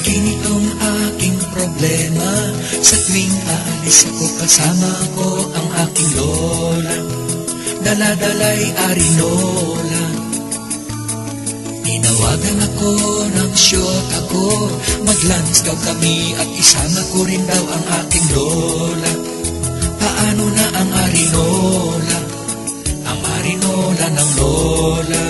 Ganitong aking problema, sa tuwing aalis ako kasama ko ang aking lola. Dala-dala'y arinola. Tinawagan ako ng syota ko, mag-lunch daw kami at isama ko rin daw ang aking lola. Paano na ang arinola? Ang arinola ng lola.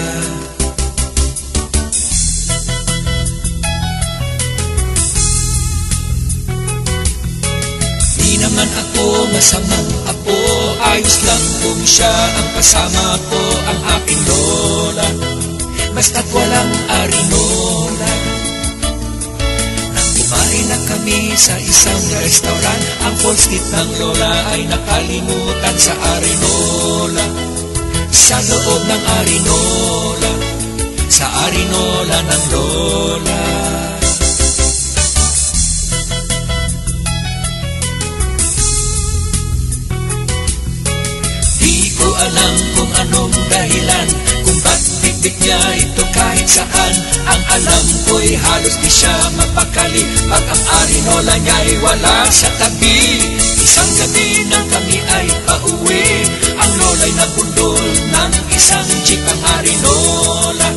Di naman ako masamang apo, ayos lang kung siya ang kasama ko, ang aking lola. Basta't walang arinola. Nang kumain na kami sa isang restaurant, ang polskit ng lola ay nakalimutan sa arinola. Sa loob ng arinola, sa arinola ng lola. Di ko alam kung anong dahilan, kung ba't bitbit niya ito kahit saan. Ang alam ko'y halos di siya mapakali pag ang arinola niya'y wala sa tabi. Isang gabi nang kami ay pauwi, ang lola'y nabundol ng isang jeep ang arinola.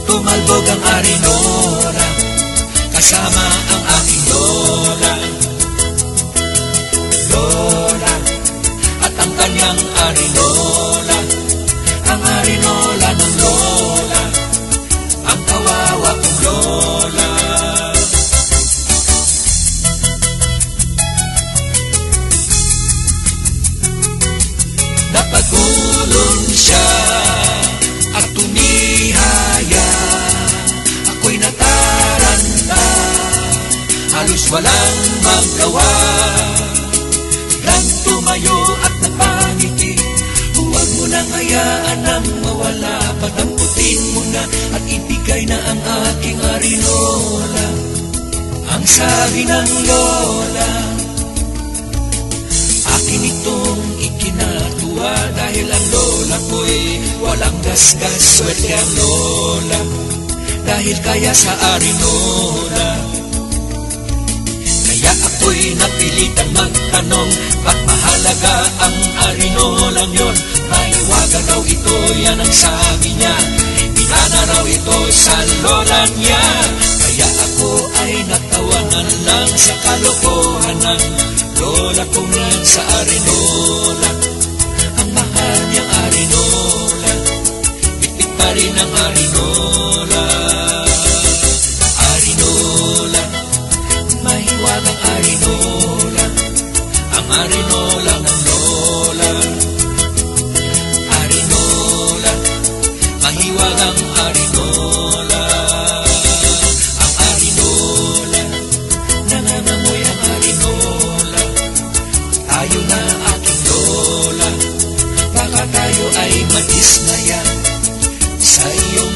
Tumalbog ang arinola, kasama ang aking lola. Lola, at ang kanyang arinola. Ang arinola ng lola, ang kawawa kong lola. Napagulong siya at tumihaya, ako'y nataranta, halos walang magawa. Biglang tumayo at napangiti, huwag mo nang hayaan nang mawala. Patamputin mo na at ibigay na ang aking arinola. Ang sabi ng lola, akin itong ikinatuwa, dahil ang lola ko'y walang gasgas. Swerte ang lola, dahil kaya sa arinola. Kaya ako'y napilitan magtanong, ba't mahalaga ang arinolang yon? Mahiwaga raw ito, yan ang sabi niya. Pinana raw ito sa lola niya. Kaya ako ay natawanan lang sa kalokohan ng lola kong yan sa arinola. Ang mahal niyang arinola, bitbit pa rin ang arinola. Arinola, mahiwagang arinola, ang arinola ng lola. Arinola, mahiwagang arinola. Ang arinola, nangangamoy ang arinola. Tayo na aking lola, baka tayo ay madismaya sa iyong